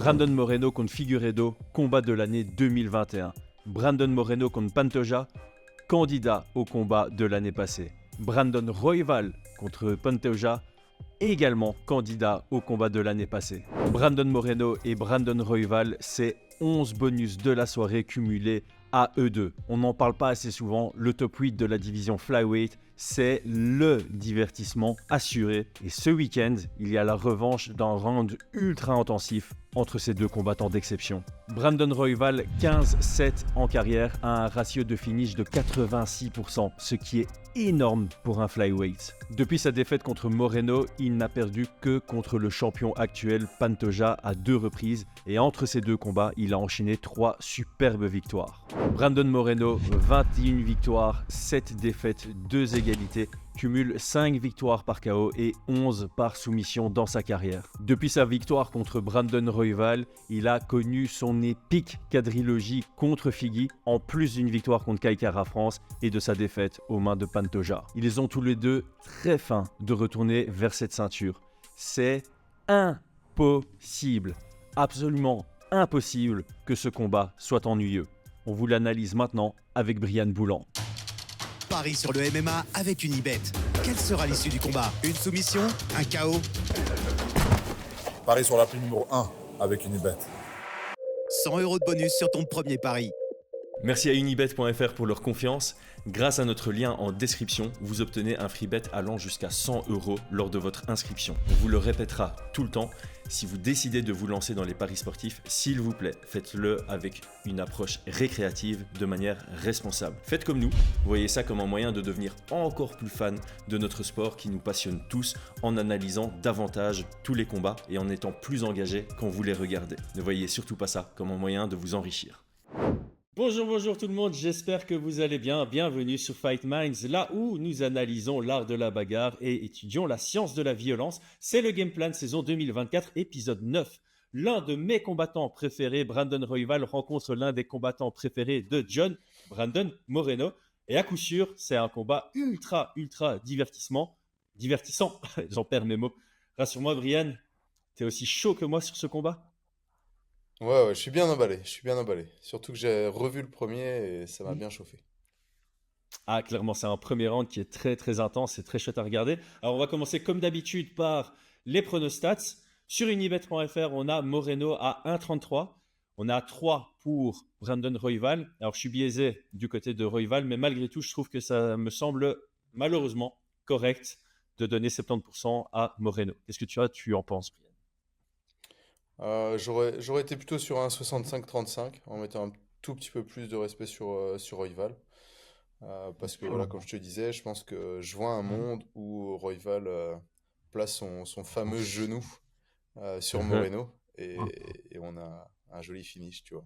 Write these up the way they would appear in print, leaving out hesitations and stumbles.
Brandon Moreno contre Figueiredo, combat de l'année 2021. Brandon Moreno contre Pantoja, candidat au combat de l'année passée. Brandon Royval contre Pantoja, également candidat au combat de l'année passée. Brandon Moreno et Brandon Royval, c'est 11 bonus de la soirée cumulés à eux deux. On n'en parle pas assez souvent, le top 8 de la division Flyweight, c'est le divertissement assuré. Et ce week-end, il y a la revanche d'un round ultra intensif entre ces deux combattants d'exception. Brandon Royval, 15-7 en carrière, a un ratio de finish de 86%, ce qui est énorme pour un flyweight. Depuis sa défaite contre Moreno, il n'a perdu que contre le champion actuel Pantoja à 2 reprises et entre ces deux combats, il a enchaîné 3 superbes victoires. Brandon Moreno, 21 victoires, 7 défaites, 2 égalités, cumule 5 victoires par KO et 11 par soumission dans sa carrière. Depuis sa victoire contre Brandon Royval, il a connu son épique quadrilogie contre Figgy, en plus d'une victoire contre Kai Kara France et de sa défaite aux mains de Pantoja. Ils ont tous les deux très faim de retourner vers cette ceinture. C'est impossible, absolument impossible que ce combat soit ennuyeux. On vous l'analyse maintenant avec Brian Boulan. Paris sur le MMA avec Unibet. Quelle sera l'issue du combat? Une soumission? Un KO? Paris sur l'appli numéro 1 avec Unibet. 100 € de bonus sur ton premier pari. Merci à unibet.fr pour leur confiance. Grâce à notre lien en description, vous obtenez un free bet allant jusqu'à 100 € lors de votre inscription. On vous le répétera tout le temps. Si vous décidez de vous lancer dans les paris sportifs, s'il vous plaît, faites-le avec une approche récréative de manière responsable. Faites comme nous, voyez ça comme un moyen de devenir encore plus fan de notre sport qui nous passionne tous en analysant davantage tous les combats et en étant plus engagé quand vous les regardez. Ne voyez surtout pas ça comme un moyen de vous enrichir. Bonjour tout le monde, j'espère que vous allez bien. Bienvenue sur Fight Minds, là où nous analysons l'art de la bagarre et étudions la science de la violence. C'est le Game Plan saison 2024, épisode 9. L'un de mes combattants préférés, Brandon Royval, rencontre l'un des combattants préférés de John, Brandon Moreno. Et à coup sûr, c'est un combat ultra divertissant. J'en perds mes mots. Rassure-moi, Brian, t'es aussi chaud que moi sur ce combat? Ouais, je suis bien emballé, Surtout que j'ai revu le premier et ça m'a bien chauffé. Ah, clairement, c'est un premier round qui est très intense et très chouette à regarder. Alors, on va commencer comme d'habitude par les pronostats. Sur unibet.fr, on a Moreno à 1,33. On a 3 pour Brandon Royval. Alors, je suis biaisé du côté de Royval, mais malgré tout, je trouve que ça me semble malheureusement correct de donner 70% à Moreno. Qu'est-ce que tu en penses, Brian? J'aurais été plutôt sur un 65-35 en mettant un tout petit peu plus de respect sur Royval. Parce que voilà, comme je te disais, je pense que je vois un monde où Royval place son fameux genou sur Moreno et on a un joli finish, tu vois.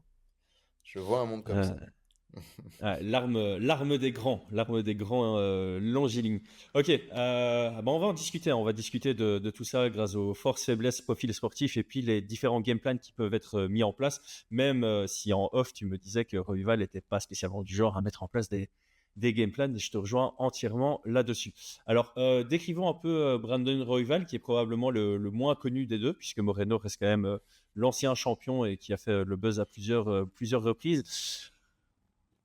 Je vois un monde comme ça. Ah, l'arme des grands, longilignes. Ok, on va en discuter. On va discuter de tout ça grâce aux forces, faiblesses, profils sportifs et puis les différents game plans qui peuvent être mis en place. Même si en off, tu me disais que Royval n'était pas spécialement du genre à mettre en place des game plans, et je te rejoins entièrement là-dessus. Alors, décrivons un peu Brandon Royval, qui est probablement le moins connu des deux, puisque Moreno reste quand même l'ancien champion et qui a fait le buzz à plusieurs reprises.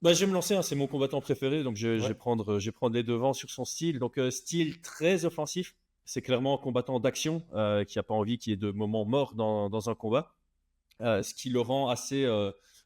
Bah, je vais me lancer, hein, c'est mon combattant préféré, donc je vais Ouais. prendre les devants sur son style. Donc, style très offensif, c'est clairement un combattant d'action qui n'a pas envie qu'il y ait de moments morts dans un combat, ce qui le rend assez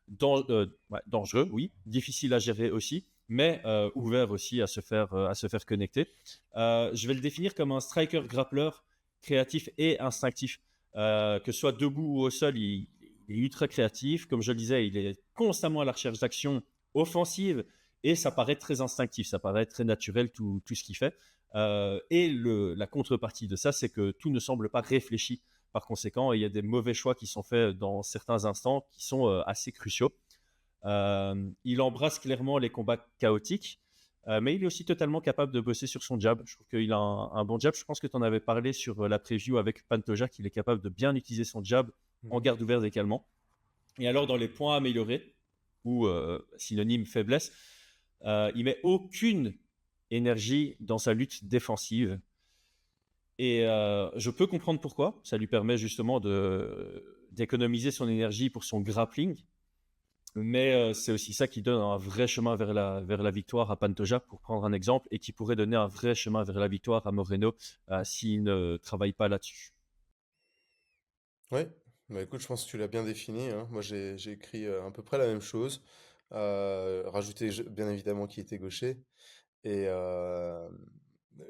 dangereux, oui, difficile à gérer aussi, mais ouvert aussi à se faire connecter. Je vais le définir comme un striker grappleur créatif et instinctif. Que ce soit debout ou au sol, il est ultra créatif. Comme je le disais, il est constamment à la recherche d'action offensive et ça paraît très instinctif, ça paraît très naturel tout ce qu'il fait. Et la contrepartie de ça, c'est que tout ne semble pas réfléchi. Par conséquent, il y a des mauvais choix qui sont faits dans certains instants qui sont assez cruciaux. Il embrasse clairement les combats chaotiques, mais il est aussi totalement capable de bosser sur son jab. Je trouve qu'il a un bon jab. Je pense que tu en avais parlé sur la preview avec Pantoja, qu'il est capable de bien utiliser son jab en garde ouverte également. Et alors, dans les points améliorés, ou synonyme faiblesse, il met aucune énergie dans sa lutte défensive. Et je peux comprendre pourquoi. Ça lui permet justement d'économiser son énergie pour son grappling. Mais c'est aussi ça qui donne un vrai chemin vers la victoire à Pantoja, pour prendre un exemple, et qui pourrait donner un vrai chemin vers la victoire à Moreno s'il ne travaille pas là-dessus. Ouais, bah écoute, je pense que tu l'as bien défini, hein. Moi, j'ai écrit à peu près la même chose. Rajouter bien évidemment qu'il était gaucher. Et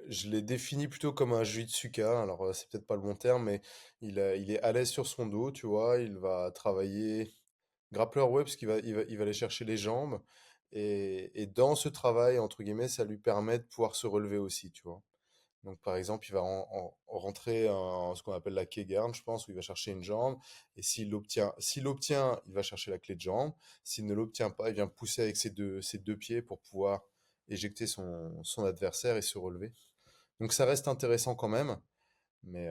je l'ai défini plutôt comme un Jitsuka. Alors, c'est peut-être pas le bon terme, mais il est à l'aise sur son dos, tu vois. Il va travailler grappleur, ouais, parce qu'il va aller chercher les jambes. Et dans ce travail, entre guillemets, ça lui permet de pouvoir se relever aussi, tu vois. Donc, par exemple, il va rentrer ce qu'on appelle la K-guard, je pense, où il va chercher une jambe. Et s'il l'obtient, il va chercher la clé de jambe. S'il ne l'obtient pas, il vient pousser avec ses deux pieds pour pouvoir éjecter son adversaire et se relever. Donc, ça reste intéressant quand même. Mais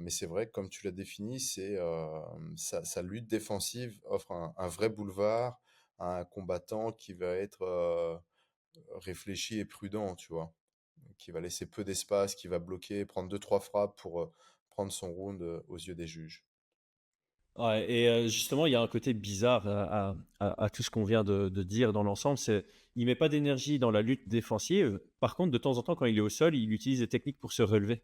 c'est vrai que, comme tu l'as défini, sa lutte défensive offre un vrai boulevard à un combattant qui va être réfléchi et prudent, tu vois, qui va laisser peu d'espace, qui va bloquer, prendre deux, trois frappes pour prendre son round aux yeux des juges. Ouais, et justement, il y a un côté bizarre à tout ce qu'on vient de dire dans l'ensemble. C'est il met pas d'énergie dans la lutte défensive. Par contre, de temps en temps, quand il est au sol, il utilise des techniques pour se relever.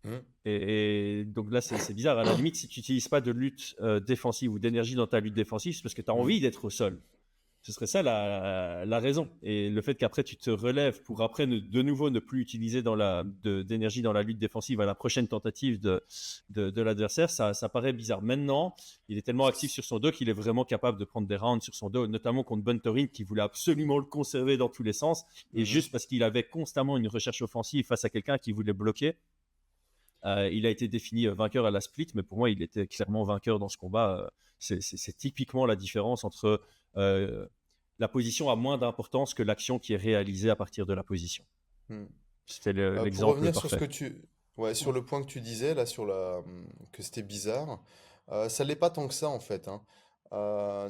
Hmm. Et donc là, c'est bizarre. À la limite, si tu n'utilises pas de lutte défensive ou d'énergie dans ta lutte défensive, c'est parce que tu as Mhm. envie d'être au sol. Ce serait ça la raison. Et le fait qu'après tu te relèves pour après de nouveau ne plus utiliser d'énergie dans la lutte défensive à la prochaine tentative de l'adversaire, ça paraît bizarre. Maintenant, il est tellement actif sur son dos qu'il est vraiment capable de prendre des rounds sur son dos, notamment contre Buntorin qui voulait absolument le conserver dans tous les sens. Et Mhm. juste parce qu'il avait constamment une recherche offensive face à quelqu'un qui voulait bloquer, il a été défini vainqueur à la split, mais pour moi, il était clairement vainqueur dans ce combat. C'est typiquement la différence entre la position a moins d'importance que l'action qui est réalisée à partir de la position. Mhm. C'était Pour l'exemple revenir sur ce parfait. que ouais, sur le point que tu disais là, que c'était bizarre, ça l'est pas tant que ça en fait, hein.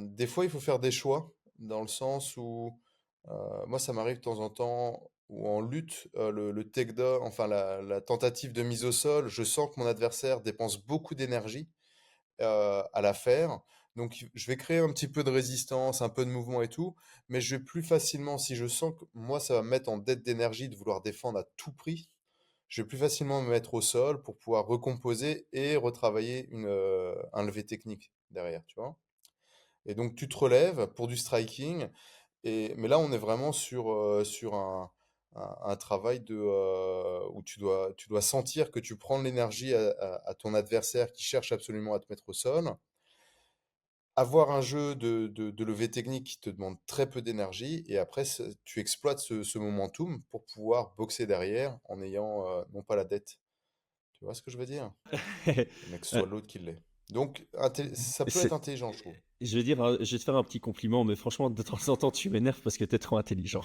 Des fois, il faut faire des choix dans le sens où moi, ça m'arrive de temps en temps où en lutte, le takedown, enfin la tentative de mise au sol, je sens que mon adversaire dépense beaucoup d'énergie à la faire. Donc, je vais créer un petit peu de résistance, un peu de mouvement et tout, mais je vais plus facilement, si je sens que moi, ça va me mettre en dette d'énergie de vouloir défendre à tout prix, je vais plus facilement me mettre au sol pour pouvoir recomposer et retravailler un lever technique derrière, tu vois. Et donc, tu te relèves pour du striking, mais là, on est vraiment sur un travail où tu dois sentir que tu prends de l'énergie à ton adversaire qui cherche absolument à te mettre au sol, avoir un jeu de levée technique qui te demande très peu d'énergie, et après, tu exploites ce momentum pour pouvoir boxer derrière en ayant non pas la dette. Tu vois ce que je veux dire? Mais que ce soit l'autre qui l'est. Donc, ça peut être C'est- intelligent, je trouve. je vais dire, je vais te faire un petit compliment, mais franchement, de temps en temps, tu m'énerves parce que tu es trop intelligent.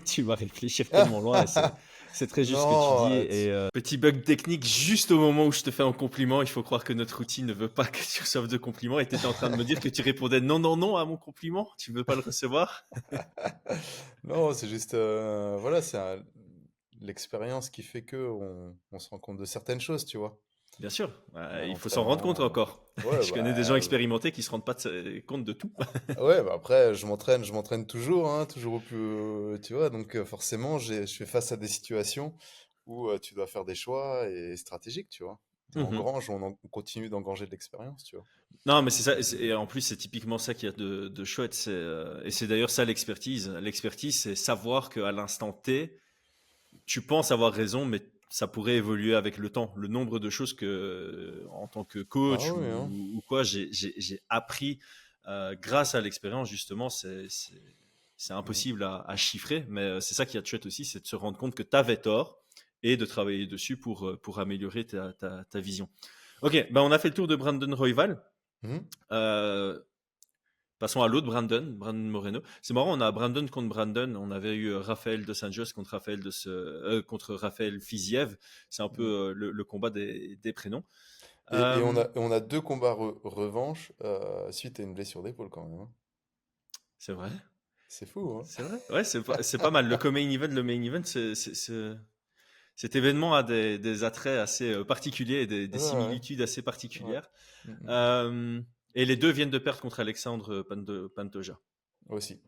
Tu vas réfléchir tellement loin et c'est très juste ce que tu dis. Non, Et petit bug technique, juste au moment où je te fais un compliment, il faut croire que notre outil ne veut pas que tu reçoives de compliments. Et tu étais en train de me dire que tu répondais non, non, non à mon compliment. Tu veux pas le recevoir? non, c'est juste, voilà, l'expérience qui fait que on se rend compte de certaines choses, tu vois. Bien sûr, À il faut s'en rendre compte l'entraînement. encore. Ouais, Je connais des gens bah, expérimentés qui se rendent pas compte de tout. ouais, bah après, je m'entraîne toujours, hein, toujours au plus, tu vois, donc forcément, je fais face à des situations où tu dois faire des choix et stratégiques, tu vois. On Mhm. engrange, on continue d'engranger de l'expérience, tu vois. Non, mais c'est ça. Et en plus, c'est typiquement ça qu'il y a de chouette. Et c'est d'ailleurs ça l'expertise. L'expertise, c'est savoir qu'à l'instant T, tu penses avoir raison, mais ça pourrait évoluer avec le temps. Le nombre de choses que, en tant que Ah coach oui, hein. ou quoi, j'ai appris grâce à l'expérience, justement, c'est Mhm. impossible à chiffrer, mais c'est ça qui est de chouette aussi, c'est de se rendre compte que tu avais tort et de travailler dessus pour améliorer ta vision. Ok, ben on a fait le tour de Brandon Royval. Mhm. Euh, Passons à l'autre Brandon Moreno. C'est marrant, on a Brandon contre Brandon. On avait eu Raphaël Dos Anjos contre Raphaël Fiziev. C'est un peu Mhm. le combat des prénoms. Et Euh, on a deux combats revanche suite à une blessure d'épaule quand même, hein. c'est vrai, C'est fou, hein? c'est vrai. Ouais, c'est pas mal. Le co-main event, le main event, Cet événement a des attraits assez particuliers et des Ouais, ouais, similitudes assez ouais. particulières. Mm, mm. Euh, et les deux viennent de perdre contre Alexandre Pantoja. Aussi.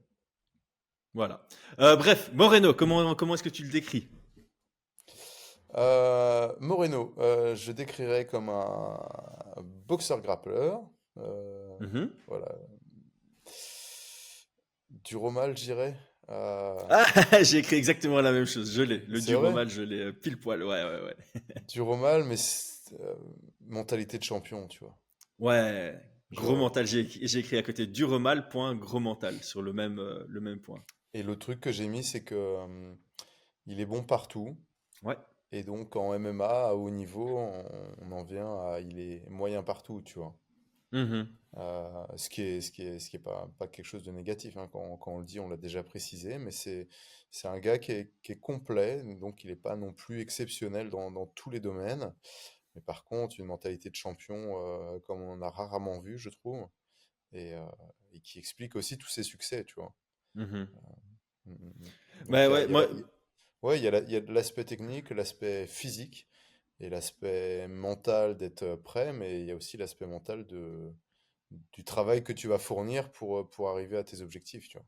Voilà. Bref, Moreno, comment est-ce que tu le décris? Moreno, je décrirais comme un boxeur-grappleur. Mhm. Voilà. Du Romal, je dirais. Ah, j'ai écrit exactement la même chose. Je l'ai. Le C'est vrai? Duromal, je l'ai pile poil. Ouais, ouais, ouais. Du Romal, mais mentalité de champion, tu vois. Ouais, gros Genre, mental. J'ai écrit à côté Duromal, point, gros mental, sur le même point. et le truc que j'ai mis, c'est que il est bon partout. Ouais. Et donc en MMA, à haut niveau, on en vient à il est moyen partout, tu vois. Mhm. Ce qui est pas quelque chose de négatif, hein. Quand on le dit, on l'a déjà précisé, mais c'est un gars qui est complet, donc il n'est pas non plus exceptionnel dans tous les domaines. Mais par contre, une mentalité de champion, comme on a rarement vu, je trouve, et, euh, et qui explique aussi tous ses succès, tu vois. Mhm. Mm, mm, mm. Donc Bah ouais, moi, ouais, il y a de l'aspect technique, l'aspect physique et l'aspect mental d'être prêt, mais il y a aussi l'aspect mental du travail que tu vas fournir pour arriver à tes objectifs, tu vois.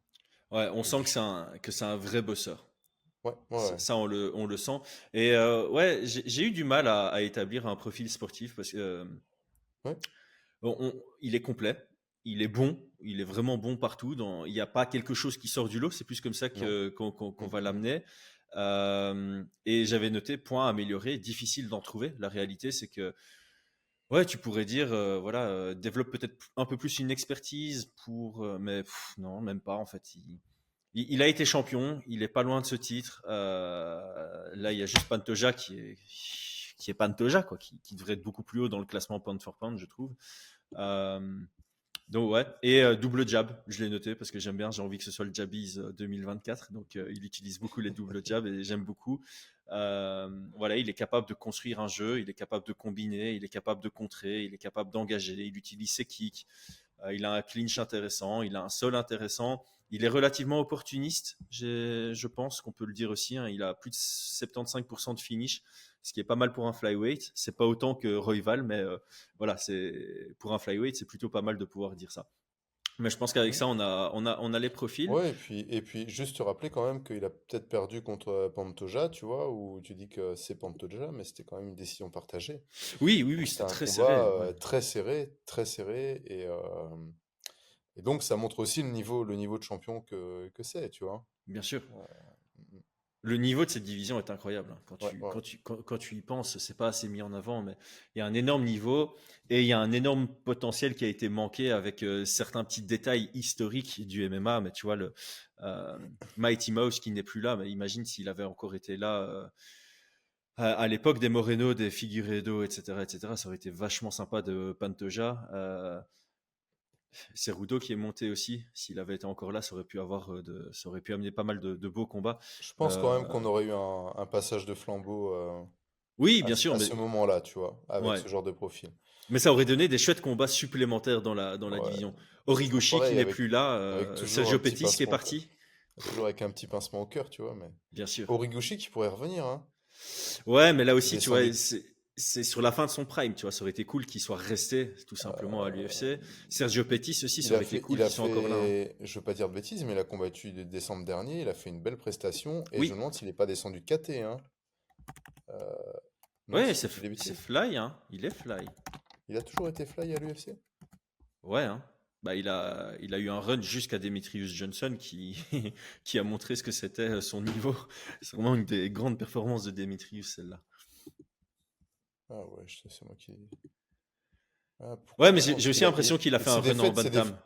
ouais, on Et sent que c'est un vrai bosseur. ouais, ouais, Ça, ouais. ça, on le sent. Et ouais, j'ai eu du mal à établir un profil sportif parce que Ouais, il est complet, il est bon, il est vraiment bon partout. Il n'y a pas quelque chose qui sort du lot. C'est plus comme ça non. qu'on Mm, va mm, mm. l'amener. Et j'avais noté point amélioré, difficile d'en trouver. La réalité, c'est que ouais, tu pourrais dire, voilà, développe peut-être un peu plus une expertise mais non, même pas en fait. Il a été champion, il est pas loin de ce titre. Là, il y a juste Pantoja qui est Pantoja quoi, qui devrait être beaucoup plus haut dans le classement pound for pound, je trouve. Euh, donc ouais, et double jab, je l'ai noté parce que j'aime bien, j'ai envie que ce soit le Jabbies 2024, donc il utilise beaucoup les doubles jabs et j'aime beaucoup. Voilà, il est capable de construire un jeu, il est capable de combiner, il est capable de contrer, il est capable d'engager, il utilise ses kicks, il a un clinch intéressant, il a un sol intéressant, il est relativement opportuniste, je pense qu'on peut le dire aussi, hein, il a plus de 75% de finish, ce qui est pas mal pour un flyweight, c'est pas autant que Royval, mais voilà, pour un flyweight, c'est plutôt pas mal de pouvoir dire ça. Mais je pense qu'avec Mm. ça, on a les profils. Ouais, et puis juste te rappeler quand même qu'il a peut-être perdu contre Pantoja, tu vois, où tu dis que c'est Pantoja, mais c'était quand même une décision partagée. Oui, oui, oui, Donc c'était c'était un très combat serré. Ouais, très serré, et donc ça montre aussi le niveau de champion que c'est, tu vois. bien sûr. Euh, mm, Le niveau de cette division est incroyable, hein. Quand ouais, tu, ouais. quand tu, quand, quand tu y penses, c'est pas assez mis en avant, mais il y a un énorme niveau et il y a un énorme potentiel qui a été manqué avec certains petits détails historiques du MMA. Mais tu vois, euh, Mighty Mouse qui n'est plus là, mais imagine s'il avait encore été là à l'époque des Moreno, des Figueiredo, etc., etc., ça aurait été vachement sympa de Pantoja. Cerudo qui est monté aussi. S'il avait été encore là, ça aurait pu amener pas mal de beaux combats. Je pense quand même Euh, qu'on aurait eu un passage de flambeau oui, à, bien ce sûr, à mais ce moment-là, tu vois, avec ouais. ce genre de profil. Mais ça aurait donné des chouettes combats supplémentaires dans la Ouais, division. c'est toujours Origoshi qui pareil, n'est plus là, avec toujours Sergio un petit Pettis qui est pincement, parti, toujours avec un petit pincement au cœur, tu vois, mais bien sûr. Horiguchi qui pourrait revenir, hein. Ouais, mais là Il est aussi, tu vois, descendu. c'est sur la fin de son prime, tu vois, ça aurait été cool qu'il soit resté tout simplement à euh, l'UFC. Sergio il, Pettis aussi, ça il a aurait été fait, cool il a qu'il soit encore là, hein. fait, je veux pas dire de bêtises, mais il a combattu décembre dernier. Il a fait une belle prestation et je me Oui, demande s'il n'est pas descendu de KT, hein. Euh, non, ouais, si je dis des c'est bêtises. fly, hein. Il est fly. Il a toujours été fly à l'UFC. Ouais, hein. Bah, il a eu un run jusqu'à Demetrius Johnson qui a montré ce que c'était son niveau. C'est vraiment une des grandes performances de Demetrius, celle-là. Ah ouais, c'est moi qui. Ah, Ouais, mais ah j'ai non, j'ai aussi l'impression qu'il a et fait un ses run en défaites, bantam.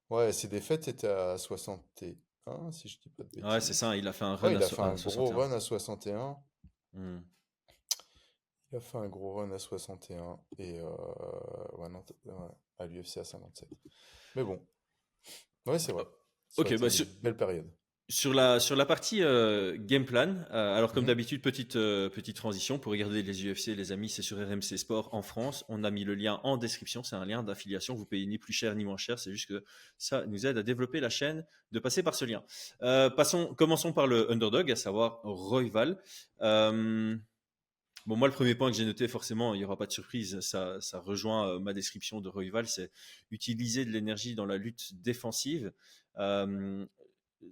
ouais, ses défaites étaient à 61, si je dis pas de Ouais, c'est bêtises. ça, il a fait un run Ouais, à, il a fait à un gros 61. run à 61. Hmm. Il a fait un gros run à 61 et ouais, non, ouais, à l'UFC à 57. Mais bon, ouais, c'est vrai. Ça aurait Ok, été bah une belle période. Sur la partie game plan, alors comme Mhm. d'habitude, petite transition pour regarder les UFC, les amis, c'est sur RMC Sport en France. On a mis le lien en description, c'est un lien d'affiliation. Vous payez ni plus cher ni moins cher, c'est juste que ça nous aide à développer la chaîne de passer par ce lien. Commençons par le underdog, à savoir Royval. Bon, moi, le premier point que j'ai noté, forcément, il n'y aura pas de surprise, ça rejoint ma description de Royval, c'est utiliser de l'énergie dans la lutte défensive. Euh,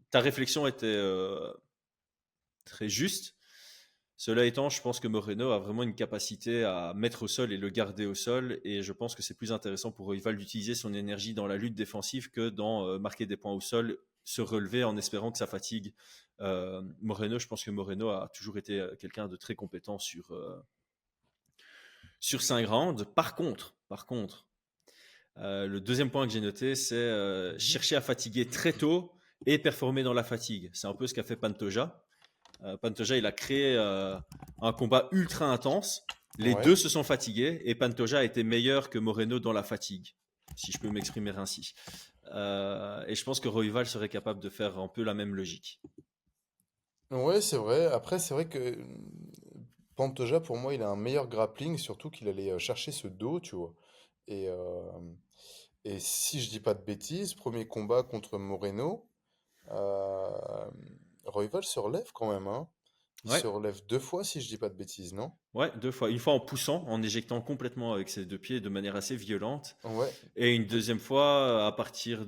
Ta réflexion était très juste. Cela étant, je pense que Moreno a vraiment une capacité à mettre au sol et le garder au sol. Et je pense que c'est plus intéressant pour Royval d'utiliser son énergie dans la lutte défensive que dans marquer des points au sol, se relever en espérant que ça fatigue Moreno. Je pense que Moreno a toujours été quelqu'un de très compétent sur 5 rounds. Par contre, le deuxième point que j'ai noté, c'est Mhm. chercher à fatiguer très tôt et performer dans la fatigue. C'est un peu ce qu'a fait Pantoja. Pantoja, il a créé un combat ultra intense. Les Ouais. deux se sont fatigués et Pantoja a été meilleur que Moreno dans la fatigue, si je peux m'exprimer ainsi. Et je pense que Royval serait capable de faire un peu la même logique. Ouais, c'est vrai. Après, c'est vrai que Pantoja, pour moi, il a un meilleur grappling, surtout qu'il allait chercher ce dos, tu vois. Et, euh, et si je dis pas de bêtises, premier combat contre Moreno, euh, Royval se relève quand même, hein. Il Ouais, se relève deux fois, si je dis pas de bêtises, non? ouais, deux fois. Une fois en poussant, en éjectant complètement avec ses deux pieds de manière assez violente. Ouais. Et une De- deuxième fois à partir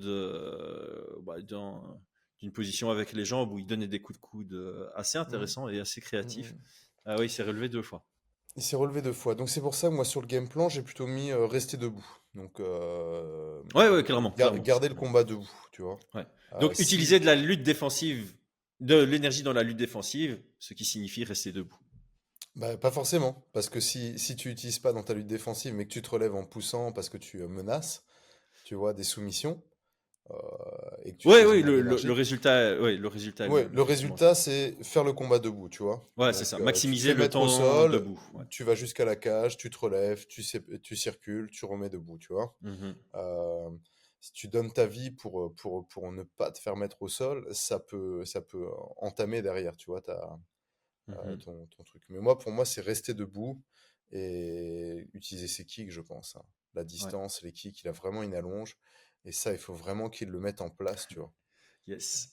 d'une position avec les jambes où il donnait des coups de coude assez Mm, intéressants et assez mm, créatifs. mm. Ah oui, il s'est relevé deux fois. Il s'est relevé deux fois. Donc c'est pour ça que moi, sur le game plan, j'ai plutôt mis rester debout. Donc Ouais, ouais, clairement, clairement. garder le combat debout, tu vois. Ouais. Donc utiliser Si de la lutte défensive, de l'énergie dans la lutte défensive, ce qui signifie rester debout. Bah, pas forcément, parce que si tu n'utilises pas dans ta lutte défensive, mais que tu te relèves en poussant parce que tu menaces, tu vois, des soumissions, euh, et que tu Oui, utilises oui, moins le d'énergie, résultat, ouais, le résultat est le ouais, même, le effectivement. résultat, c'est faire le combat debout, tu vois. Ouais, c'est Donc, ça. tu te Maximiser fais le mettre au temps sol, debout. Ouais. tu vas jusqu'à la cage, tu te relèves, tu circules, tu remets debout, tu vois. Mhm, Euh, Si tu donnes ta vie pour ne pas te faire mettre au sol, ça peut entamer derrière, tu vois, mhm. ton truc. Mais moi, pour moi, c'est rester debout et utiliser ses kicks, je pense, hein. La Ouais. distance, les kicks, il a vraiment une allonge. Et ça, il faut vraiment qu'il le mette en place, tu vois. Yes.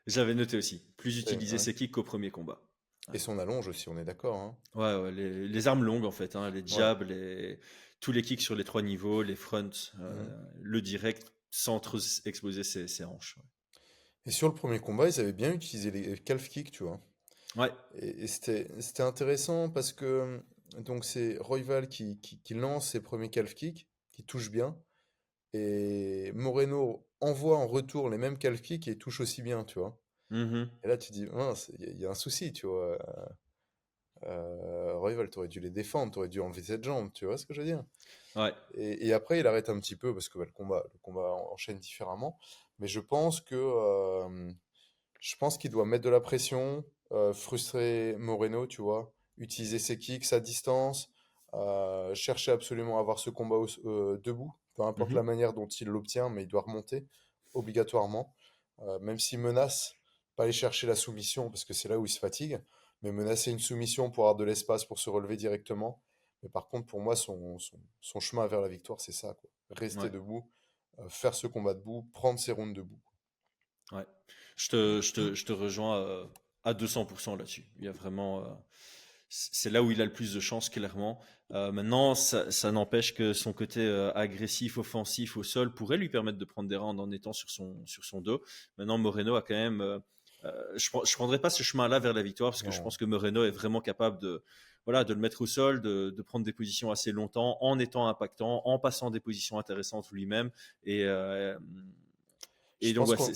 J'avais noté aussi. Plus utiliser Ouais. ses kicks qu'au premier combat. Ouais, Et son allonge aussi, on est d'accord, hein. ouais, ouais, les armes longues en fait, hein, les Ouais. jabs, tous les kicks sur les trois niveaux, les fronts, Mhm. le direct, sans trop exposer ses hanches. Et sur le premier combat, ils avaient bien utilisé les calf kicks, tu vois. Ouais. Et c'était intéressant parce que donc c'est Royval qui lance ses premiers calf kicks, qui touche bien. Et Moreno envoie en retour les mêmes calf kicks et touche aussi bien, tu vois. Mhm. Et là, tu dis, mince, il y a un souci, tu vois. Royval, t'aurais dû les défendre, t'aurais dû enlever cette jambe, tu vois ce que je veux dire? Ouais. Et après, il arrête un petit peu parce que bah, le combat enchaîne différemment. Mais je pense qu'il doit mettre de la pression, frustrer Moreno, tu vois, utiliser ses kicks, sa distance, chercher absolument à avoir ce combat debout, peu importe Mhm. la manière dont il l'obtient, mais il doit remonter obligatoirement, même s'il menace, pas aller chercher la soumission parce que c'est là où il se fatigue, mais menacer une soumission pour avoir de l'espace pour se relever directement. Mais par contre, pour moi, son chemin vers la victoire, c'est ça, quoi. Rester Ouais. debout, faire ce combat debout, prendre ses rounds debout. Ouais. Je te rejoins à 200% là-dessus. Il y a vraiment. C'est là où il a le plus de chance, clairement. Maintenant, ça n'empêche que son côté agressif, offensif au sol pourrait lui permettre de prendre des rounds en étant sur son dos. Maintenant, Moreno a quand même. Je ne prendrais pas ce chemin-là vers la victoire parce que je Non. pense que Moreno est vraiment capable voilà, de le mettre au sol, de prendre des positions assez longtemps en étant impactant, en passant des positions intéressantes lui-même. Et, euh, Je et donc, pense ouais, qu'on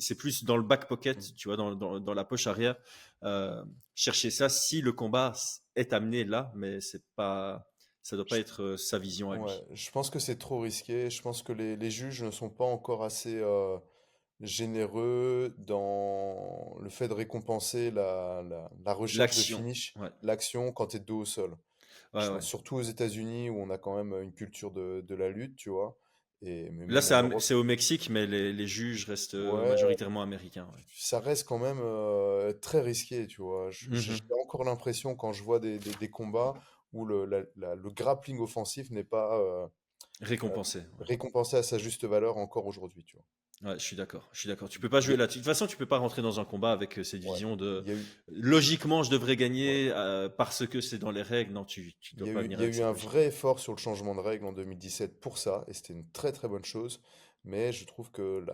c'est plus dans le back pocket, tu vois, dans la poche arrière. Euh, Chercher ça si le combat est amené là, mais ça doit pas je être sa vision à Ouais, lui. je pense que c'est trop risqué. Je pense que les juges ne sont pas encore assez généreux dans le fait de récompenser la recherche de L'action, finish, ouais, l'action quand tu es dos au sol. ouais, ouais. Surtout aux États-Unis où on a quand même une culture de la lutte, tu vois. Mais Là, même en Europe, c'est au Mexique, mais les juges restent ouais, majoritairement américains. Ouais. ça reste quand même très risqué, tu vois. J'ai Mhm. encore l'impression quand je vois des combats où le grappling offensif n'est pas euh, Récompensé. Ouais. récompensé à sa juste valeur encore aujourd'hui, tu vois. Ouais, je suis d'accord. Je suis d'accord. Tu peux pas Il y jouer a- là-dessus. De toute façon, tu peux pas rentrer dans un combat avec cette ouais, vision de il y a eu, logiquement je devrais ouais. gagner parce que c'est dans les règles. Non, tu dois pas venir Il y a avec eu cette un logique-là. vrai effort sur le changement de règles en 2017 pour ça, et c'était une très très bonne chose. Mais je trouve que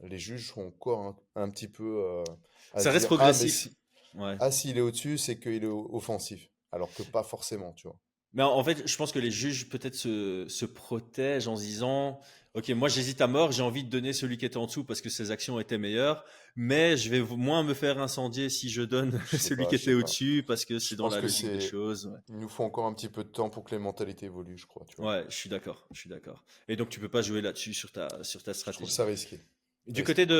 les juges sont encore un petit peu à Ça se reste dire, ah mais progressif. si, Ouais. ah s'il est au-dessus, c'est qu'il est offensif, alors que pas forcément, tu vois. Mais en fait, je pense que les juges peut-être se protègent en se disant, OK, moi j'hésite à mort, j'ai envie de donner celui qui était en dessous parce que ses actions étaient meilleures, mais je vais moins me faire incendier si je donne celui qui Je sais était pas. au-dessus parce que Je c'est dans pense la que logique des choses. Ouais. il nous faut encore un petit peu de temps pour que les mentalités évoluent, je crois, tu vois. Ouais, je suis d'accord, je suis d'accord. Et donc tu peux pas jouer là-dessus sur ta Je trouve stratégie. ça risqué. Du côté Risqué.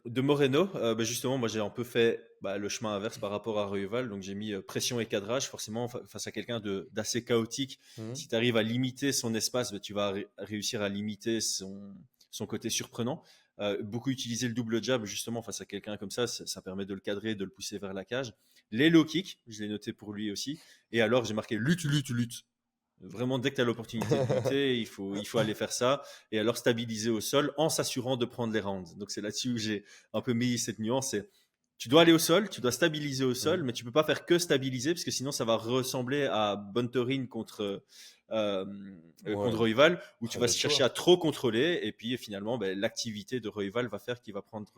de Moreno, bah, justement, moi j'ai un peu fait bah, le chemin inverse par rapport à Royval, donc j'ai mis pression et cadrage, forcément face à quelqu'un d'assez chaotique. Mhm. Si tu arrives à limiter son espace, bah, tu vas réussir à limiter son côté surprenant. Beaucoup utiliser le double jab justement face à quelqu'un comme ça permet de le cadrer, de le pousser vers la cage. Les low kicks, je l'ai noté pour lui aussi. Et alors j'ai marqué lutte, lutte, lutte. Vraiment, dès que tu as l'opportunité de lutter, il faut aller faire ça. Et alors stabiliser au sol en s'assurant de prendre les rounds. Donc c'est là-dessus où j'ai un peu mis cette nuance. C'est tu dois aller au sol, tu dois stabiliser au sol, Mhm. mais tu peux pas faire que stabiliser parce que sinon ça va ressembler à Bontorin euh, contre Ouais, Royval où tu vas le chercher à choix. trop contrôler et puis finalement ben, l'activité de Royval va faire qu'il va prendre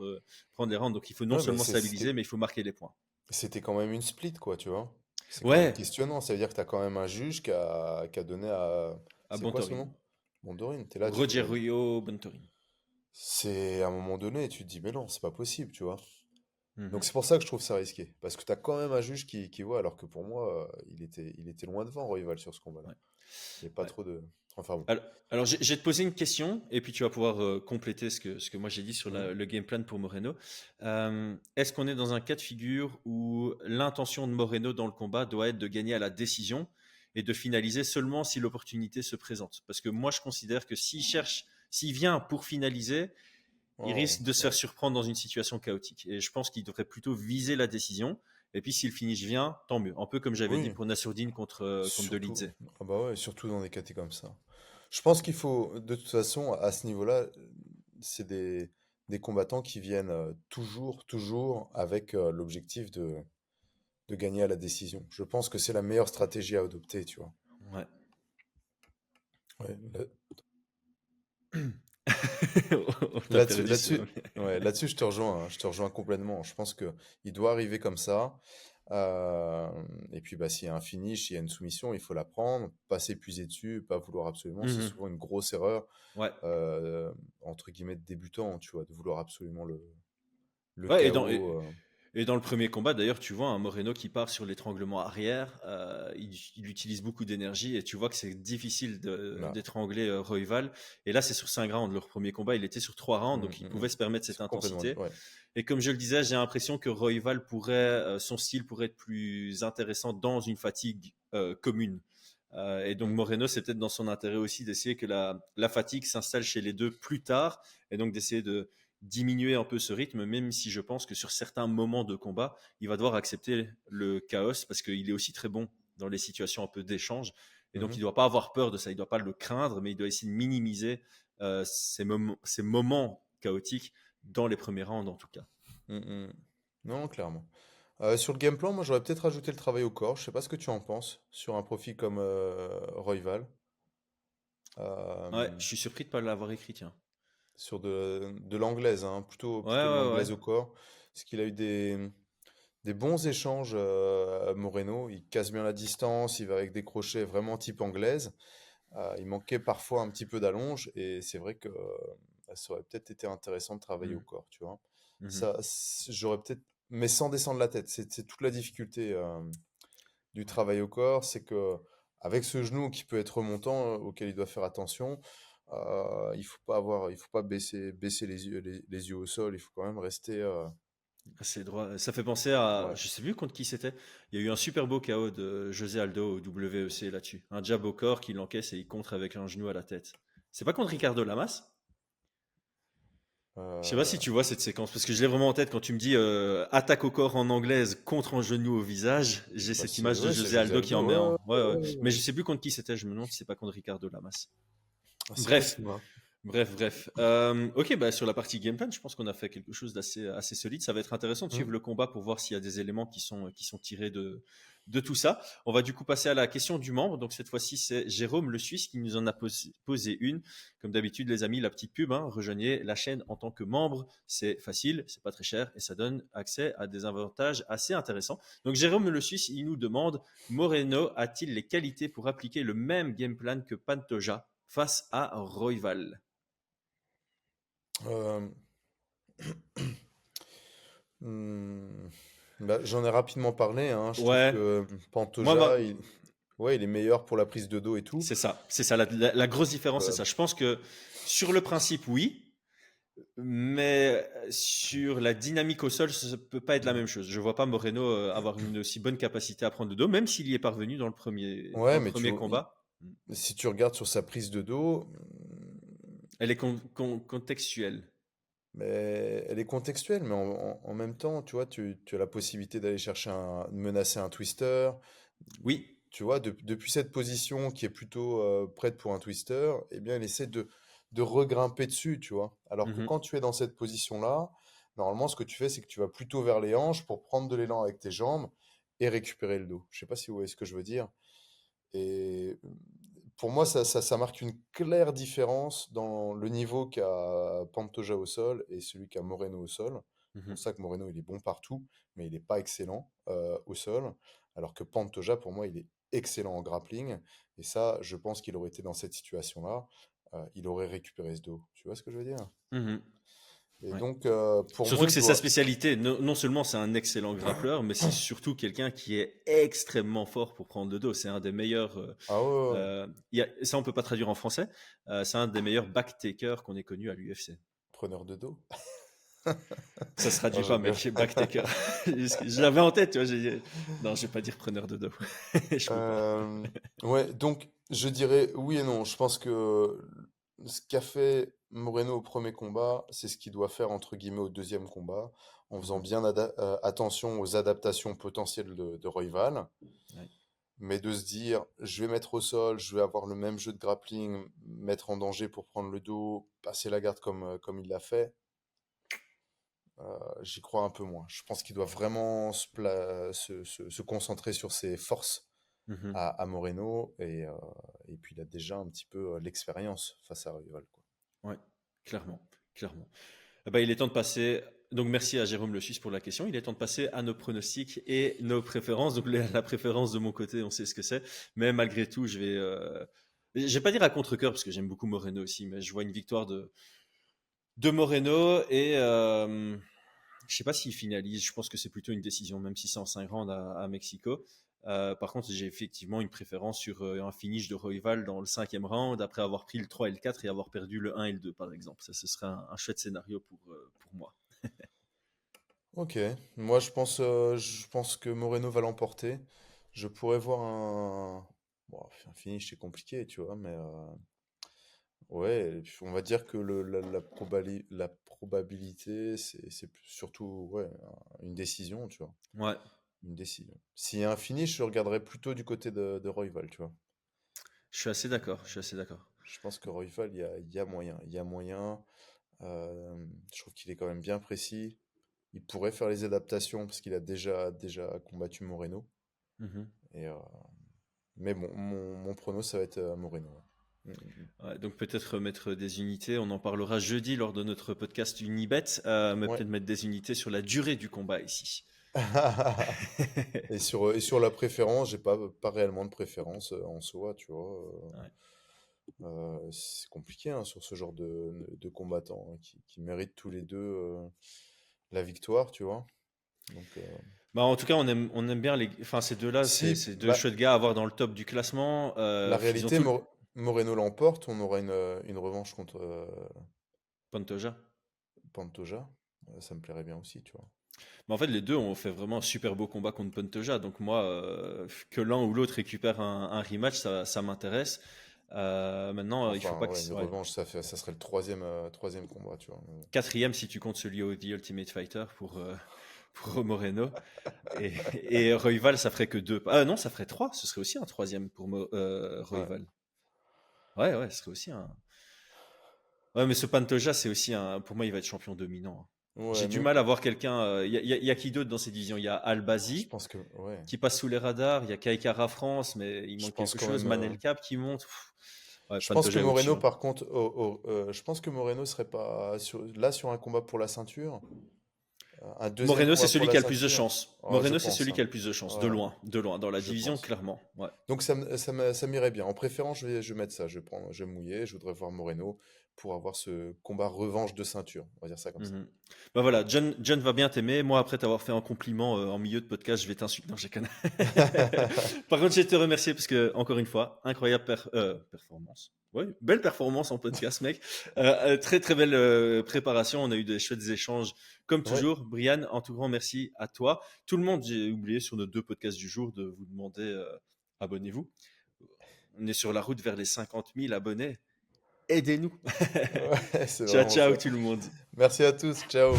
les rounds. Donc il faut non Ouais, mais seulement stabiliser, mais il faut marquer les points. c'était quand même une split, quoi, tu vois. C'est quand même Ouais, questionnant. Ça veut dire que tu as quand même un juge qui a donné à. à C'est quoi son Bontorin. nom? Mondorine, t'es là, tu fais. Rogerio Bontorin. C'est à un moment donné, tu te dis, mais non, c'est pas possible, tu vois. Donc Mhm. c'est pour ça que je trouve ça risqué. Parce que tu as quand même un juge qui voit, alors que pour moi, il était loin devant, Royval, sur ce combat-là. Ouais. Il n'y a pas Ouais. trop de. Enfin bon. Alors, je vais te poser une question et puis tu vas pouvoir compléter ce que moi j'ai dit sur Mhm. le game plan pour Moreno. Est-ce qu'on est dans un cas de figure où l'intention de Moreno dans le combat doit être de gagner à la décision et de finaliser seulement si l'opportunité se présente? Parce que moi je considère que s'il vient pour finaliser, il Oh, risque de se faire ouais. surprendre dans une situation chaotique. Et je pense qu'il devrait plutôt viser la décision. Et puis si le finish vient, tant mieux. Un peu comme j'avais dit Oui, pour Nassourdine contre surtout. Dolidze. Ah bah ouais, surtout dans des catés comme ça. Je pense qu'il faut, de toute façon, à ce niveau-là, c'est des combattants qui viennent toujours avec l'objectif de gagner à la décision. Je pense que c'est la meilleure stratégie à adopter, tu vois. Ouais. Ouais, On t'a perdu sur. là-dessus, je te rejoins, hein, je te rejoins complètement. Je pense que il doit arriver comme ça. euh, et puis, bah, s'il y a un finish, s'il y a une soumission, il faut la prendre, pas s'épuiser dessus, pas vouloir absolument. C'est Mhm. souvent une grosse erreur, Ouais. entre guillemets, de débutant, tu vois, de vouloir absolument le Ouais, KO. et dans le premier combat, d'ailleurs, tu vois un Moreno qui part sur l'étranglement arrière. Il utilise beaucoup d'énergie et tu vois que c'est difficile Là. d'étrangler Royval. Et là, c'est sur 5 rounds. Leur premier combat, il était sur 3 rounds, donc il pouvait se permettre cette C'est complètement, intensité. ouais. Et comme je le disais, j'ai l'impression que Royval son style pourrait être plus intéressant dans une fatigue commune. Et donc Mm. Moreno, c'est peut-être dans son intérêt aussi d'essayer que la fatigue s'installe chez les deux plus tard, et donc d'essayer de diminuer un peu ce rythme, même si je pense que sur certains moments de combat, il va devoir accepter le chaos, parce qu'il est aussi très bon dans les situations un peu d'échange, et donc il ne Mhm. doit pas avoir peur de ça, il ne doit pas le craindre, mais il doit essayer de minimiser ces moments chaotiques dans les premiers rounds en tout cas. Mm, mm. Non, clairement. Sur le game plan, moi j'aurais peut-être rajouté le travail au corps. Je sais pas ce que tu en penses sur un profil comme Royval. Ouais, Euh, je suis surpris de ne pas l'avoir écrit, tiens. Sur de l'anglaise, hein, Ouais, plutôt de ouais, ouais. l'anglaise au corps. Parce qu'il a eu des bons échanges à Moreno. Il casse bien la distance, il va avec des crochets vraiment type anglaise. Il manquait parfois un petit peu d'allonge et c'est vrai que ça aurait peut-être été intéressant de travailler au Mhm, corps, tu vois. mhm. J'aurais peut-être, mais sans descendre la tête. C'est toute la difficulté du Ouais. travail au corps, c'est que avec ce genou qui peut être remontant, auquel il doit faire attention, il faut pas baisser les yeux au sol. Il faut quand même rester. C'est droit. Ça fait penser à, Ouais. je sais plus contre qui c'était. Il y a eu un super beau KO de José Aldo au WEC là-dessus. Un jab au corps qui l'encaisse et il contre avec un genou à la tête. C'est pas contre Ricardo Lamas? Je sais pas si Euh, tu vois cette séquence, parce que je l'ai vraiment en tête quand tu me dis attaque au corps en anglaise contre un genou au visage. J'ai Bah cette image de c'est José José Aldo qui en Aldo, met en. Ouais, ouais. Mais ouais. je sais plus contre qui c'était, je me demande si c'est pas contre Ricardo Lamas. Ah, c'est Bref, possible, hein. bref. Ok, bah, sur la partie game plan, je pense qu'on a fait quelque chose d'assez assez solide. Ça va être intéressant de Hmm. suivre le combat pour voir s'il y a des éléments qui sont tirés de tout ça. On va du coup passer à la question du membre. Donc cette fois-ci, c'est Jérôme le Suisse qui nous en a posé une. Comme d'habitude, les amis, la petite pub, hein, rejoignez la chaîne en tant que membre. C'est facile, c'est pas très cher et ça donne accès à des avantages assez intéressants. Donc Jérôme le Suisse, il nous demande Moreno a-t-il les qualités pour appliquer le même game plan que Pantoja face à Royval? Euh, hmm, bah, j'en ai rapidement parlé, hein. Je trouve Ouais, que moi, Pantoja, ouais, il est meilleur pour la prise de dos et tout. c'est ça. C'est ça. La grosse différence, c'est Euh, ça. Je pense que sur le principe, oui, mais sur la dynamique au sol, ça ne peut pas être la hmm. même chose. Je vois pas Moreno avoir une aussi bonne capacité à prendre le dos, même s'il y est parvenu dans Ouais, le mais premier combat. si tu regardes sur sa prise de dos, Elle est contextuelle. mais elle est contextuelle, mais en même temps, tu vois, tu as la possibilité d'aller chercher de menacer un twister. Oui. Tu vois, depuis cette position qui est plutôt prête pour un twister, eh bien, il essaie de regrimper dessus, tu vois. Alors que Mhm, quand tu es dans cette position-là, normalement, ce que tu fais, c'est que tu vas plutôt vers les hanches pour prendre de l'élan avec tes jambes et récupérer le dos. Je sais pas si vous voyez ce que je veux dire. Et pour moi, ça marque une claire différence dans le niveau qu'a Pantoja au sol et celui qu'a Moreno au sol. C'est mhm, pour ça que Moreno, il est bon partout, mais il n'est pas excellent au sol. Alors que Pantoja, pour moi, il est excellent en grappling. Et ça, je pense qu'il aurait été dans cette situation-là, il aurait récupéré ce dos. Tu vois ce que je veux dire? mhm, Et ouais. donc, pour Surtout moi, que il c'est sa doit... spécialité. Non seulement c'est un excellent grappleur, mais c'est surtout quelqu'un qui est extrêmement fort pour prendre le dos. C'est un des meilleurs. Ah ouais, ouais, ouais. Ça, on peut pas traduire en français. C'est un des meilleurs backtakers qu'on ait connu à l'UFC. Preneur de dos. Ça se Non, traduit je pas, rigole. mec. Backtaker. Je l'avais en tête, tu vois. Non, je vais pas dire preneur de dos. Je peux pas. Euh, ouais, donc je dirais oui et non. Je pense que ce qu'a fait Moreno au premier combat, c'est ce qu'il doit faire entre guillemets au deuxième combat, en faisant Mhm. bien attention aux adaptations potentielles de Royval, Ouais. mais de se dire je vais mettre au sol, je vais avoir le même jeu de grappling, mettre en danger pour prendre le dos, passer la garde comme il l'a fait, j'y crois un peu moins. Je pense qu'il doit vraiment se concentrer sur ses forces Mhm. à Moreno et puis il a déjà un petit peu l'expérience face à Rival, quoi. Ouais, clairement, clairement. Eh ben, il est temps de passer. Donc, merci à Jérôme Le Suisse pour la question. Il est temps de passer à nos pronostics et nos préférences. Donc, la préférence de mon côté, on sait ce que c'est. Mais malgré tout, je vais pas dire à contre-cœur parce que j'aime beaucoup Moreno aussi, mais je vois une victoire de Moreno et je sais pas s'il finalise. Je pense que c'est plutôt une décision, même si c'est en 5 rounds à Mexico. Par contre, j'ai effectivement une préférence sur un finish de Royval dans le cinquième round, après avoir pris le 3 et le 4 et avoir perdu le 1 et le 2, par exemple. Ça, ce serait un chouette scénario pour moi. Ok, moi je pense que Moreno va l'emporter. Je pourrais voir bon, un finish, c'est compliqué, tu vois, mais ouais, on va dire que la probabilité, c'est surtout ouais, une décision, tu vois. Ouais, Une décision. S'il y a un finish, je regarderais plutôt du côté de Royval, tu vois. je suis assez d'accord. Je suis assez d'accord. Je pense que Royval, il y a moyen. Il y a moyen. Je trouve qu'il est quand même bien précis. Il pourrait faire les adaptations parce qu'il a déjà combattu Moreno. Mhm. Et, mais bon, mon prono, ça va être Moreno. Ouais. Ouais, donc peut-être mettre des unités. On en parlera jeudi lors de notre podcast Unibet, mais Ouais. peut-être mettre des unités sur la durée du combat ici. Et sur la préférence, j'ai pas réellement de préférence en soi, tu vois. Ouais. C'est compliqué hein, sur ce genre de combattants hein, qui méritent tous les deux la victoire, tu vois. Donc, Bah, en tout cas, on aime bien enfin, ces deux-là, si c'est deux chouettes gars à avoir dans le top du classement. la Ils ont réalité, tout. Moreno l'emporte, on aura une revanche contre Pantoja. Pantoja. Ça me plairait bien aussi, tu vois. Mais en fait, les deux ont fait vraiment un super beau combat contre Pantoja. Donc moi, que l'un ou l'autre récupère un rematch, ça m'intéresse. Maintenant, il faut Enfin, pas que... ouais, une ouais. revanche, ça serait le troisième combat, tu vois. Quatrième si tu comptes celui au The Ultimate Fighter pour Moreno. Et Royval, ça ferait que 2. Ah non, ça ferait 3. Ce serait aussi un troisième pour Ouais. Royval. Ouais, ce serait aussi un... Ouais, mais ce Pantoja, c'est aussi un... Pour moi, il va être champion dominant. J'ai Ouais, du mais mal à voir quelqu'un... y a qui d'autre dans ces divisions? Il y a je Albazi pense que, ouais, qui passe sous les radars. Il y a Kaikara France, mais il je manque pense quelque quand chose. même. Manel Cap qui monte. Ouais, Je pense que Pantoja est au-dessus, Moreno, hein. par contre, je pense que Moreno serait pas là sur un combat pour la ceinture, un deuxième Moreno, c'est combat pour celui la qui a le plus de ceinture. chances. Ouais, je Moreno, c'est pense, celui qui hein. a le plus de chances. Ouais, De loin. Dans la je division, pense. clairement. Ouais. Donc ça m'irait bien. En préférence, je vais mettre ça. Je vais me mouiller. Je voudrais voir Moreno pour avoir ce combat revanche de ceinture. On va dire ça comme ça. Mhm. Bah voilà, John va bien t'aimer. Moi, après t'avoir fait un compliment en milieu de podcast, je vais t'insulter. Non, j'ai connu. Par contre, je vais te remercier parce que, encore une fois, incroyable performance. Ouais, belle performance en podcast, mec. Très, très belle préparation. On a eu des chouettes échanges, comme Ouais, toujours. Brian, un tout grand merci à toi. Tout le monde, j'ai oublié sur nos 2 podcasts du jour de vous demander abonnez-vous. On est sur la route vers les 50 000 abonnés. Aidez-nous. ouais, c'est Ciao, vraiment ciao ça. tout le monde. Merci à tous. Ciao.